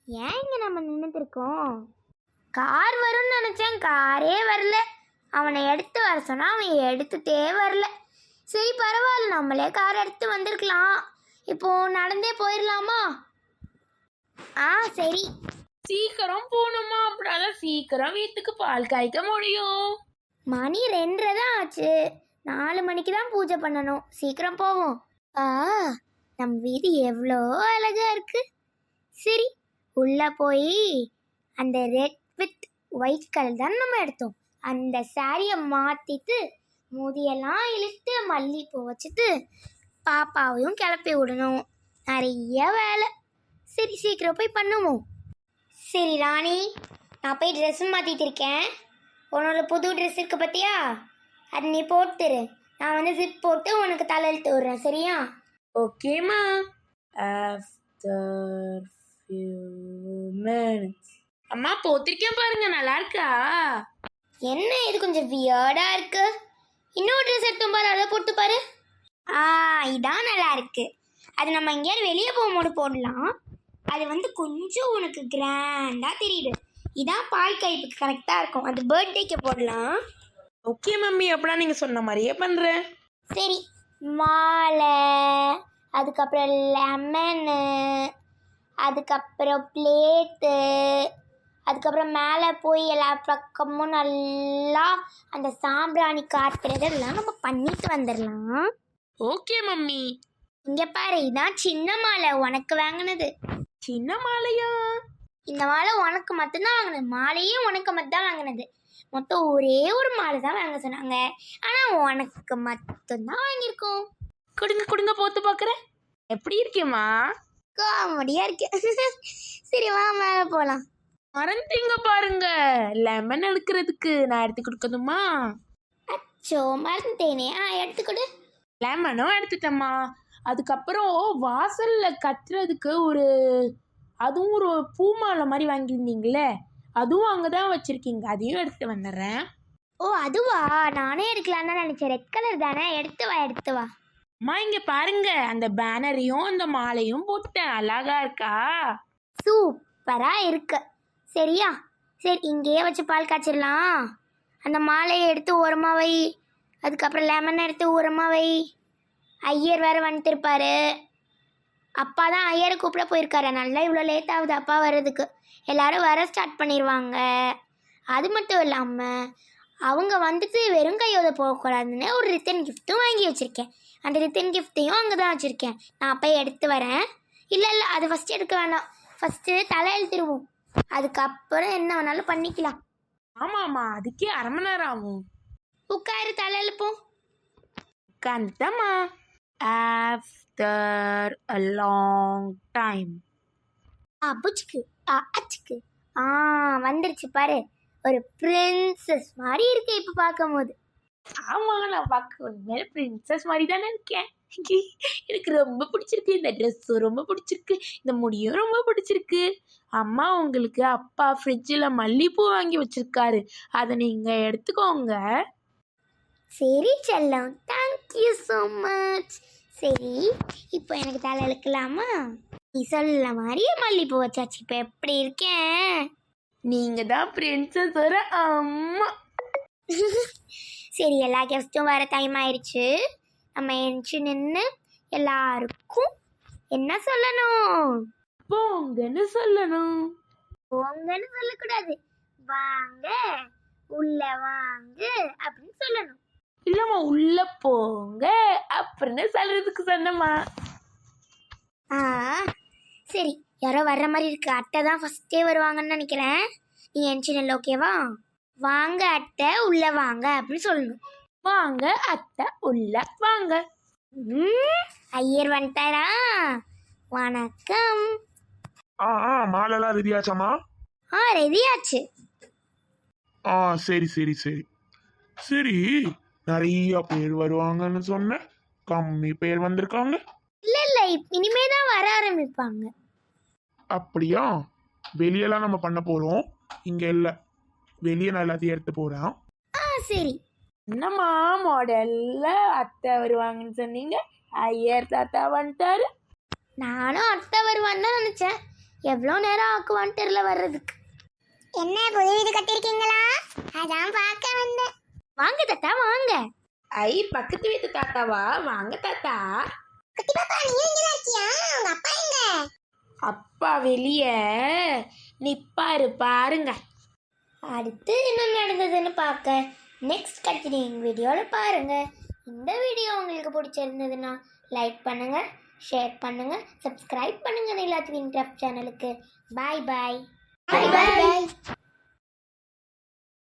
ஏன் இங்கே நம்ம நின்றுட்டு இருக்கோம்? கார் வரும்னு நினச்சேன், காரே வரல. அவனை எடுத்து வர சொன்னா அவன் எடுத்துகிட்டே வரல. சரி பரவாயில்ல, நம்மளே கார் எடுத்து வந்திருக்கலாம். இப்போ நடந்தே போயிடலாமா? சரி. சீக்கிரம் போகணுமா, அப்படிதான் சீக்கிரம் வீட்டுக்கு பால் காய்க்க முடியும். மணி 2:30 தான் ஆச்சு. 4 மணிக்கு தான் பூஜை பண்ணணும். சீக்கிரம் போவோம். நம்ம வீடு எவ்வளோ அழகா இருக்கு. சரி, உள்ள போய் அந்த ரெட் வித் ஒயிட் கலர் தான் நம்ம எடுத்தோம். அந்த சாரியை மாற்றிட்டு மூதியெல்லாம் இழுத்து மல்லிப்பூ வச்சுட்டு பாப்பாவையும் கிளப்பி விடணும். நிறைய வேலை. சரி சீக்கிரம் போய் பண்ணுவோம். சரி ராணி, நான் போய் ட்ரெஸ்ஸும் மாற்றிட்டு இருக்கேன். உன்னோட புது ட்ரெஸ் இருக்கு பார்த்தியா, அது நீ போட்டுரு. நான் வந்து ஜிப் போட்டு உனக்கு தலையெழுத்து விடுறேன், சரியா? ஓகேம்மா. After few minutes. அம்மா போத்திருக்கேன் பாருங்க, நல்லா இருக்கா? என்ன இது கொஞ்சம் வியர்டா இருக்கு. இன்னொரு ட்ரெஸ் எடுத்தோம் பாரு, அதை போட்டு பாரு. இதான் நல்லா இருக்கு. அது நம்ம எங்கேயாவது வெளியே போகும்போது போடலாம். அது வந்து கொஞ்சம் உனக்கு கிராண்டா தெரியுது. இதான் பால் கைப்புக்கு கரெக்டாக இருக்கும். அது பர்த்டேக்கு போடலாம். ஓகே மம்மி, அப்படின்னா நீங்கள் சொன்ன மாதிரியே பண்ணுறேன். சரி, மாலை, அதுக்கப்புறம் லெமனு, அதுக்கப்புறம் பிளேட்டு, அதுக்கப்புறம் மேலே போய் எல்லா பக்கமும் நல்லா அந்த சாம்பிராணி காட்டுறதெல்லாம் நம்ம பண்ணிட்டு வந்துடலாம். Okay mummy. இங்கே பாரு, இதான் சின்ன மாலை உனக்கு வாங்கினது. சின்ன மாலையா? இந்த மாலை உனக்கு மட்டும்தான் வாங்கினது. மாலையும் உனக்கு மட்டும் தான் வாங்கினது. மொத்தம் ஒரே ஒரு மாலை தான் வாங்க சொன்னாங்க. ஆனால் உனக்கு மட்டும்தான் வாங்கியிருக்கோம். கொடுங்க கொடுங்க, போத்து பார்க்குறேன். எப்படி இருக்கேம்மா? காமெடியாக இருக்கு. சரி வா, மேலே போகலாம். மறந்துட்டீங்க பாருங்க, லெமன் எடுக்கிறதுக்கு நான் எடுத்து கொடுக்கணுமா? அச்சோ, மறந்துட்டேனே. எடுத்துக்கொடு. லெமனும் எடுத்துட்டேம்மா. அதுக்கப்புறம் வாசலில் கட்டுறதுக்கு அதுவும் ஒரு பூ மாலை மாதிரி வாங்கியிருந்தீங்களே, அதுவும் அங்கே தான் வச்சுருக்கீங்க, அதையும் எடுத்து வந்துடுறேன். அதுவா? நானே எடுக்கலான்னு தான் நினச்சேன். ரெட் கலர் தானே, எடுத்து வா எடுத்து வா. அம்மா இங்கே பாருங்க, அந்த பேனரையும் அந்த மாலையும் போட்டேன். அழகா இருக்கா? சூப்பராக இருக்கு. சரியா? சரி, இங்கேயே வச்சு பால் காய்ச்சிடலாம். அந்த மாலையை எடுத்து ஓரமாக வை. அதுக்கப்புறம் லெமன் எடுத்து ஓரமாக வை. ஐயர் வேறு வந்துட்டுருப்பாரு. அப்பா தான் ஐயரை கூப்பிட போயிருக்காரு. நல்லா இவ்வளோ லேட் ஆகுது அப்பா வர்றதுக்கு. எல்லோரும் வர ஸ்டார்ட் பண்ணிடுவாங்க. அது மட்டும் இல்லாமல் அவங்க வந்துட்டு வெறும் கையோட போகக்கூடாதுன்னு ஒரு ரிட்டன் கிஃப்ட்டும் வாங்கி வச்சுருக்கேன். அந்த ரிட்டன் கிஃப்ட்டையும் அங்கே தான் வச்சுருக்கேன். நான் போய் எடுத்து வரேன். இல்லை அது ஃபஸ்ட்டு எடுக்க வேணாம். ஃபஸ்ட்டு தலை எழுத்துருவோம். அதுக்கப்புறம் என்ன வேணாலும் பண்ணிக்கலாம். ஆமாம்மா, அதுக்கே 1/2 மணி நேரம் ஆகும். உட்காரு, தலை எழுப்போம். உட்காந்துட்டம்மா. After a long time. புச்சுக்கு அச்சுக்கு வந்துருச்சு பாரு. ஒரு பிரின்சஸ் மாதிரி இருக்கு இப்போ பார்க்கும்போது. ஆமாங்க, நான் பார்க்க உண்மையில பிரின்சஸ் மாதிரி தானே இருக்கேன். எனக்கு ரொம்ப பிடிச்சிருக்கு. இந்த ட்ரெஸ்ஸும் ரொம்ப பிடிச்சிருக்கு. இந்த முடியும் ரொம்ப பிடிச்சிருக்கு. அம்மா உங்களுக்கு அப்பா ஃப்ரிட்ஜில் மல்லிகைப்பூ வாங்கி வச்சிருக்காரு, அதை நீங்கள் எடுத்துக்கோங்க. சரி செல்லம், தேங்க்யூ ஸோ மச். சரி, இப்போ எனக்கு தலை இழுக்கலாமா? நீ சொல்ல மாதிரியே மல்லிகைப்பூ வச்சாச்சு. இப்போ எப்படி இருக்கேன்? நீங்கள் தான் பிரின்சஸ் வர அம்மா. சரி, எல்லா கெஸ்ட்டும் வர டைம் ஆயிடுச்சு. நம்ம எழுந்து நின்று எல்லாருக்கும் என்ன சொல்லணும்? போங்கன்னு சொல்லணும். போங்கன்னு சொல்லக்கூடாது. வாங்க, உள்ள வாங்க அப்படின்னு சொல்லணும். இல்லம்மா, உள்ள போங்க அப்படின்னு சொல்றதுக்கு சொன்னம்மா. சரி, யாரோ வர்ற மாதிரி இருக்கு. அட்டை தான் ஃபர்ஸ்டே வருவாங்கன்னு நினைக்கிறேன். நீ என்ச்சினல் ஓகேவா? வாங்க அட்டை, உள்ள வாங்க அப்படின்னு சொல்லணும். வாங்க அத்தை, உள்ள வாங்க. ஐயர் வந்துட்டாரா? வணக்கம். மாலெல்லாம் ரெடியாச்சாமா? ரெடியாச்சு. சரி சரி சரி சரி. நிறைய பேர் வருவாங்கன்னு சொன்ன, கம்மி பேர் வந்திருக்காங்க. இல்ல இனிமே தான் வர ஆரம்பிப்பாங்க. அப்படியா? வெளியெல்லாம் நம்ம பண்ண போறோம், இங்க இல்ல. வெளியே நான் எல்லாத்தையும் எடுத்து போறேன். சரி. என்னம்மா மாடல்ல அத்தை வருவாங்கன்னு சொன்னீங்க, ஐயர் தாத்தா வந்துட்டாரு. நானும் அத்தை வருவான்னு தான் நினைச்சேன். எவ்வளோ நேரம் ஆக்குவான்னு தெரியல வர்றதுக்கு. என்ன புது வீடு கட்டிருக்கீங்களா? அதான் பார்க்க வந்தேன். வாங்க தாத்தா வாங்க. ஐ பக்கத்து வீட்டு தாத்தாவா? வாங்க தாத்தா. குட்டி பாப்பா நீ இங்க இருக்கியா? உங்க அப்பா எங்க? அப்பா வெளியே நிப்பாரு பாருங்க. அடுத்து என்ன நடந்ததுன்னு பார்க்க நெக்ஸ்ட் கண்டினியூங் வீடியோவில் பாருங்க. இந்த வீடியோ உங்களுக்கு பிடிச்சிருந்ததுன்னா லைக் பண்ணுங்க, ஷேர் பண்ணுங்க, சப்ஸ்கிரைப் பண்ணுங்க நிலாத்வின் கிராஃப்ட் சேனலுக்கு. பாய் பாய். பாய் பாய்.